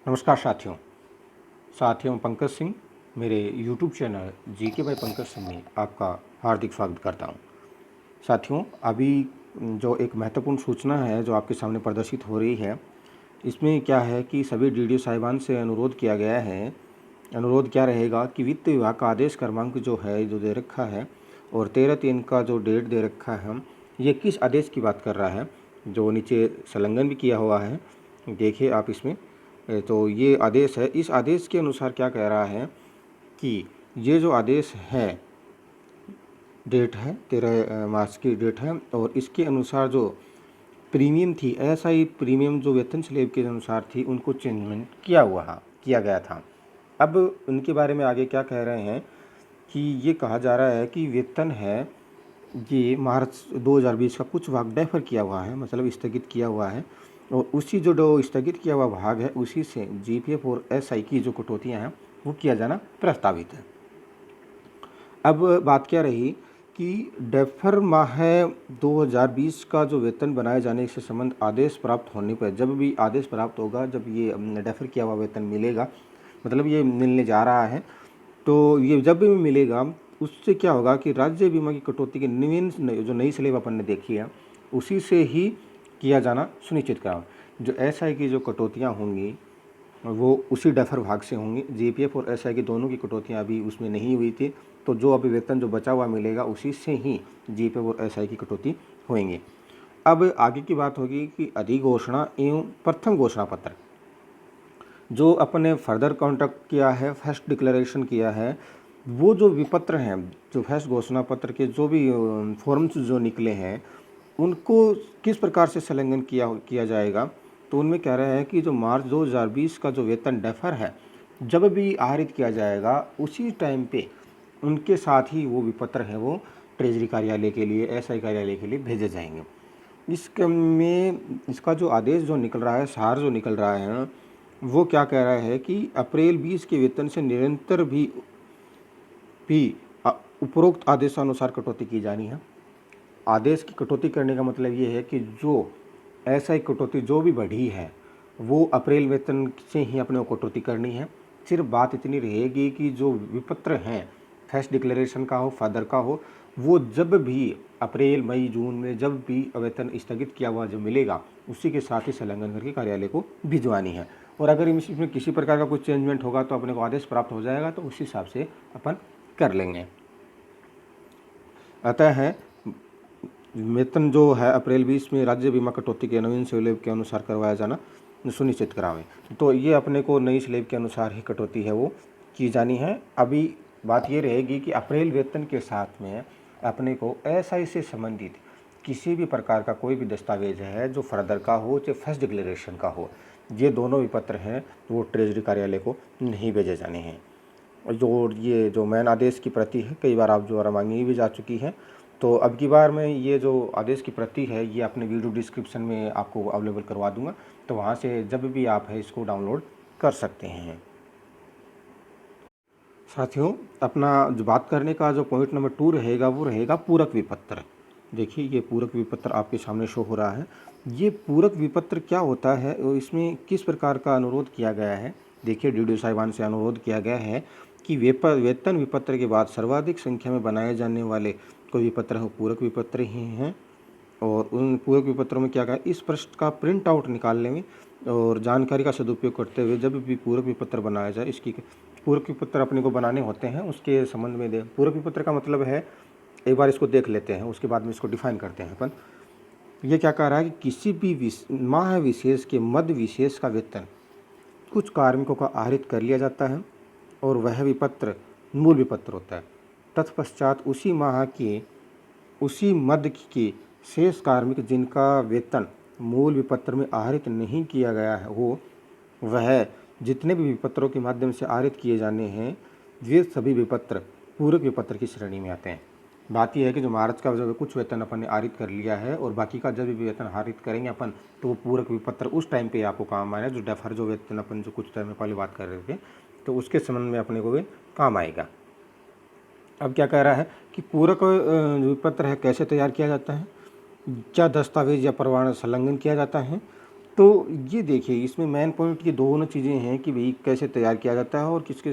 नमस्कार साथियों पंकज सिंह मेरे YouTube channel GK by Pankaj Singh में आपका हार्दिक स्वागत करता हूं। साथियों, अभी जो एक महत्वपूर्ण सूचना है जो आपके सामने प्रदर्शित हो रही है, इसमें क्या है कि सभी डीडीओ साहिबान से अनुरोध किया गया है। अनुरोध क्या रहेगा कि वित्त विभाग का आदेश क्रमांक जो है जो दे रखा है और 13/3 का जो डेट दे रखा है, ये किस आदेश की बात कर रहा है, जो नीचे संलग्न भी किया हुआ है, देखिए आप इसमें। तो ये आदेश है। इस आदेश के अनुसार क्या कह रहा है कि ये जो आदेश है, डेट है 13 मार्च की डेट है, और इसके अनुसार जो प्रीमियम थी, एसआई प्रीमियम जो वेतन स्लेब के अनुसार थी, उनको चेंजमेंट किया गया था। अब उनके बारे में आगे क्या कह रहे हैं कि ये कहा जा रहा है कि वेतन है ये मार्च 2020 का कुछ भाग डेफर किया हुआ है, मतलब स्थगित किया हुआ है, और उसी जो स्थगित किया हुआ भाग है उसी से जीपीएफ और एसआई की जो कटौतियाँ हैं वो किया जाना प्रस्तावित है। अब बात क्या रही कि डेफर माह 2020 का जो वेतन बनाए जाने से संबंध आदेश प्राप्त होने पर, जब भी आदेश प्राप्त होगा, जब ये डेफर किया हुआ वेतन मिलेगा, मतलब ये मिलने जा रहा है, तो ये जब भी मिलेगा उससे क्या होगा कि राज्य बीमा की कटौती के नवीन जो नई स्लेब अपन ने देखी है उसी से ही किया जाना सुनिश्चित करा। जो एसआई की जो कटौतियाँ होंगी वो उसी डेफर भाग से होंगी। जीपीएफ और एसआई की दोनों की कटौतियाँ अभी उसमें नहीं हुई थी, तो जो अभी वेतन जो बचा हुआ मिलेगा उसी से ही जीपीएफ और एसआई की कटौती होंगी। अब आगे की बात होगी कि अधिघोषणा एवं प्रथम घोषणा पत्र जो अपने फर्दर कॉन्ट्रैक्ट किया है, फर्स्ट डिक्लेरेशन किया है, वो जो विपत्र हैं, जो फर्स्ट घोषणा पत्र के जो भी फॉर्म्स जो निकले हैं, उनको किस प्रकार से संलग्न किया जाएगा। तो उनमें कह रहे हैं कि जो मार्च 2020 का जो वेतन डेफर है, जब भी आहरित किया जाएगा उसी टाइम पे उनके साथ ही वो विपत्र हैं वो ट्रेजरी कार्यालय के लिए, एसआई कार्यालय के लिए भेजे जाएंगे। इसका जो आदेश जो निकल रहा है, सार जो निकल रहा है, वो क्या कह रहा है कि अप्रैल 20 के वेतन से निरंतर भी उपरोक्त आदेशानुसार कटौती की जानी है। आदेश की कटौती करने का मतलब ये है कि जो एसआई कटौती जो भी बढ़ी है वो अप्रैल वेतन से ही अपने को कटौती करनी है। सिर्फ बात इतनी रहेगी कि जो विपत्र हैं, फर्स्ट डिक्लेरेशन का हो, फादर का हो, वो जब भी अप्रैल मई जून में जब भी वेतन स्थगित किया हुआ जो मिलेगा उसी के साथ ही संलग्न करके कार्यालय को भिजवानी है। और अगर इसमें किसी प्रकार का कुछ चेंजमेंट होगा तो अपने को आदेश प्राप्त हो जाएगा, तो उस हिसाब से अपन कर लेंगे। अतः है वेतन जो है अप्रैल 20 में राज्य बीमा कटौती के नवीन स्लेब के अनुसार करवाया जाना सुनिश्चित करावें। तो ये अपने को नई स्लेब के अनुसार ही कटौती है वो की जानी है। अभी बात ये रहेगी कि अप्रैल वेतन के साथ में अपने को एसआई से संबंधित किसी भी प्रकार का कोई भी दस्तावेज है जो फर्दर का हो चाहे फर्स्ट डिक्लेरेशन का हो, ये दोनों विपत्र हैं वो ट्रेजरी कार्यालय को नहीं भेजे जाने हैं। जो ये जो मेन आदेश की प्रति है, कई बार आप जो मांगी भी जा चुकी है, तो अब की बार मैं ये जो आदेश की प्रति है ये अपने वीडियो डिस्क्रिप्शन में आपको अवेलेबल करवा दूंगा, तो वहाँ से जब भी आप है इसको डाउनलोड कर सकते हैं। साथियों, अपना जो बात करने का जो पॉइंट नंबर 2 रहेगा वो रहेगा पूरक विपत्र। देखिए ये पूरक विपत्र आपके सामने शो हो रहा है। ये पूरक विपत्र क्या होता है और इसमें किस प्रकार का अनुरोध किया गया है। देखिए डीडीओ साहिबान से अनुरोध किया गया है कि वेतन विपत्र के बाद सर्वाधिक संख्या में बनाए जाने वाले कोई विपत्र हो पूरक विपत्र ही हैं, और उन पूरक विपत्रों में क्या कहा, इस पृष्ठ का प्रिंट आउट निकालने में और जानकारी का सदुपयोग करते हुए जब भी पूरक विपत्र बनाया जाए, इसकी पूरक विपत्र अपने को बनाने होते हैं उसके संबंध में दे। पूरक विपत्र का मतलब है, एक बार इसको देख लेते हैं उसके बाद में इसको डिफाइन करते हैं अपन। ये क्या कह रहा है कि किसी भी माह विशेष के मध्य विशेष का वेतन कुछ कार्मिकों का आहरित कर लिया जाता है और वह विपत्र मूल विपत्र होता है। तत्पश्चात उसी माह के उसी मध्य के शेष कार्मिक जिनका वेतन मूल विपत्र में आहरित नहीं किया गया है हो, वह जितने भी विपत्रों के माध्यम से आहरित किए जाने हैं वे सभी विपत्र पूरक विपत्र की श्रेणी में आते हैं। बात यह है कि जो मार्च का जो कुछ वेतन अपन ने आहरित कर लिया है और बाकी का जब भी वेतन आहरित करेंगे अपन, तो वो पूरक विपत्र उस टाइम पे आपको काम आएगा। जो डेफर जो वेतन अपन जो कुछ टाइम पहले बात कर रहे थे, तो उसके संबंध में अपने को वे काम आएगा। अब क्या कह रहा है कि पूरक विपत्र है कैसे तैयार किया जाता है, क्या दस्तावेज या प्रमाण संलग्न किया जाता है। तो ये देखिए इसमें मेन पॉइंट ये दोनों चीज़ें हैं कि भाई कैसे तैयार किया जाता है और किसके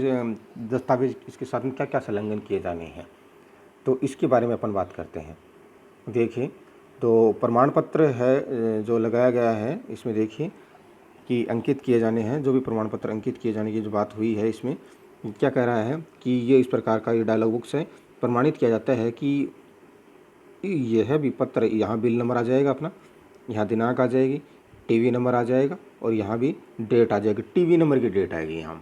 दस्तावेज इसके साथ में क्या क्या संलग्न किए जाने हैं, तो इसके बारे में अपन बात करते हैं। देखिए तो प्रमाण पत्र है जो लगाया गया है, इसमें देखिए कि अंकित किए जाने हैं, जो भी प्रमाण पत्र अंकित किए जाने की जो बात हुई है, इसमें क्या कह रहा है कि ये इस प्रकार का ये डायलॉग बुक्स है, प्रमाणित किया जाता है कि यह भी पत्र, यहाँ बिल नंबर आ जाएगा अपना, यहाँ दिनांक आ जाएगी, टीवी नंबर आ जाएगा और यहाँ भी डेट आ जाएगी, टीवी नंबर की डेट आएगी यहाँ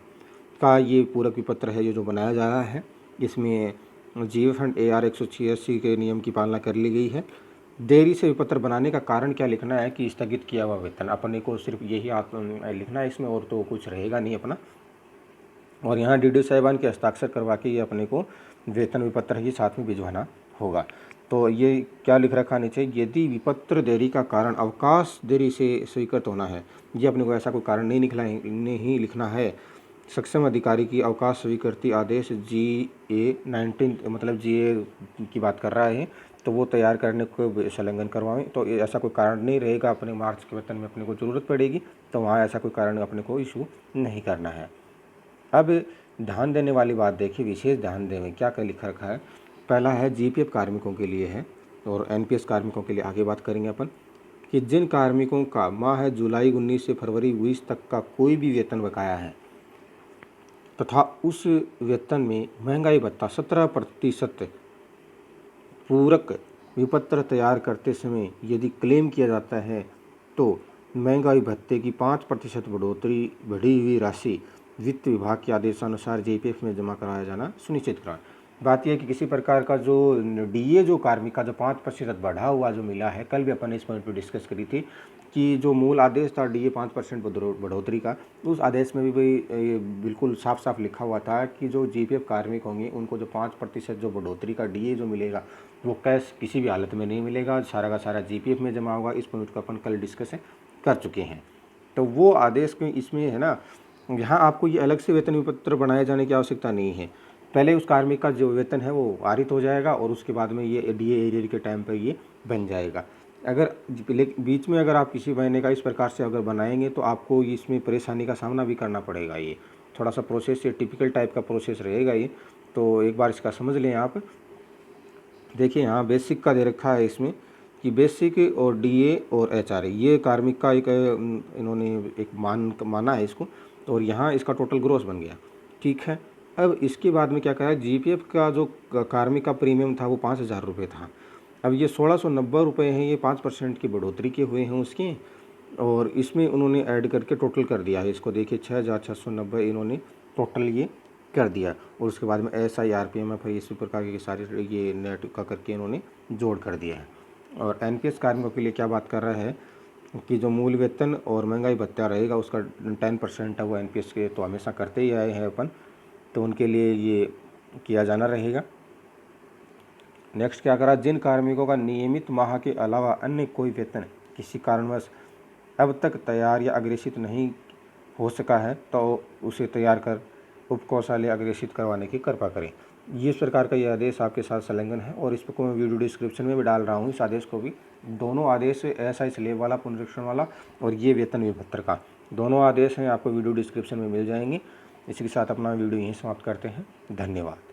का। ये पूरक विपत्र है ये जो बनाया जा रहा है, इसमें जीव खंड AR 186 के नियम की पालना कर ली गई है। देरी से विपत्र बनाने का कारण क्या लिखना है कि स्थगित किया हुआ वेतन, अपने को सिर्फ यही लिखना है इसमें, और तो कुछ रहेगा नहीं अपना। और यहाँ DDO साहिबान के हस्ताक्षर करवा के ये अपने को वेतन विपत्र ही साथ में भिजवाना होगा। तो ये क्या लिख रखा नीचे, यदि विपत्र देरी का कारण अवकाश देरी से स्वीकृत होना है, ये अपने को ऐसा कोई कारण नहीं लिखना है। सक्षम अधिकारी की अवकाश स्वीकृति आदेश GA-19 मतलब GA की बात कर रहा है, तो वो तैयार करने को संलग्न करवाएं। तो ऐसा कोई कारण नहीं रहेगा, अपने मार्च के वेतन में अपने को ज़रूरत पड़ेगी तो वहाँ ऐसा कोई कारण अपने को इशू नहीं करना है। अब ध्यान देने वाली बात देखिए, विशेष ध्यान देने क्या क्या लिखा रखा है। पहला है GPF कार्मिकों के लिए है और NPS कार्मिकों के लिए आगे बात करेंगे अपन, कि जिन कार्मिकों का माह जुलाई 19 से फरवरी 20 तक का कोई भी वेतन बकाया है तथा उस वेतन में महंगाई भत्ता 17% पूरक विपत्र तैयार करते समय यदि क्लेम किया जाता है तो महंगाई भत्ते की 5% बढ़ोतरी बढ़ी हुई राशि वित्त विभाग के आदेशानुसार JPF में जमा कराया जाना सुनिश्चित कराएं। बात यह है कि किसी प्रकार का जो DA जो कार्मिक का जो 5% बढ़ा हुआ जो मिला है, कल भी अपन ने इस पॉइंट पर डिस्कस करी थी कि जो मूल आदेश था DA 5% बढ़ोतरी का, उस आदेश में भी भाई बिल्कुल साफ साफ लिखा हुआ था कि जो GPF कार्मिक होंगे उनको जो 5% जो बढ़ोतरी का DA जो मिलेगा वो कैश किसी भी हालत में नहीं मिलेगा, सारा का सारा GPF में जमा होगा। इस पॉइंट को अपन कल डिस्कस कर चुके हैं। तो वो आदेश के इसमें है ना, यहाँ आपको ये अलग से वेतन विपत्र बनाए जाने की आवश्यकता नहीं है। पहले उस कार्मिक का जो वेतन है वो पारित हो जाएगा और उसके बाद में ये DA एरियर के टाइम पर ये बन जाएगा। अगर बीच में अगर आप किसी महीने का इस प्रकार से अगर बनाएंगे तो आपको इसमें परेशानी का सामना भी करना पड़ेगा। ये थोड़ा सा प्रोसेस, ये टिपिकल टाइप का प्रोसेस रहेगा ये, तो एक बार इसका समझ लें आप। देखिए यहाँ बेसिक का दे रखा है इसमें कि बेसिक और DA और HRA ये कार्मिक का एक इन्होंने एक माना है इसको, और यहाँ इसका टोटल ग्रोस बन गया, ठीक है। अब इसके बाद में क्या कहा है, GPF का जो कार्मिक का प्रीमियम था वो 5,000 रुपये था, अब ये 1690 रुपये हैं, ये 5% की बढ़ोतरी के हुए हैं उसके, और इसमें उन्होंने ऐड करके टोटल कर दिया है इसको। देखिए 6,690 इन्होंने टोटल ये कर दिया, और उसके बाद में SI RPMF इस प्रकार के सारे ये नेट का करके इन्होंने जोड़ कर दिया है। और NPS कार्मिकों के लिए क्या बात कर रहा है कि जो मूल वेतन और महंगाई भत्ता रहेगा उसका 10% है वो NPS के तो हमेशा करते ही आए हैं अपन, तो उनके लिए ये किया जाना रहेगा। नेक्स्ट क्या करा, जिन कार्मिकों का नियमित माह के अलावा अन्य कोई वेतन किसी कारणवश अब तक तैयार या अग्रेषित नहीं हो सका है तो उसे तैयार कर उपकौशल्य अग्रेषित करवाने की कृपा करें। ये इस प्रकार का ये आदेश आपके साथ संलग्न है और इसको मैं वीडियो डिस्क्रिप्शन में भी डाल रहा हूँ, इस आदेश को भी। दोनों आदेश SI स्लेब वाला, पुनरीक्षण वाला और ये वेतन विपत्र का, दोनों आदेश हैं, आपको वीडियो डिस्क्रिप्शन में मिल जाएंगे। इसी के साथ अपना वीडियो यहीं समाप्त करते हैं। धन्यवाद।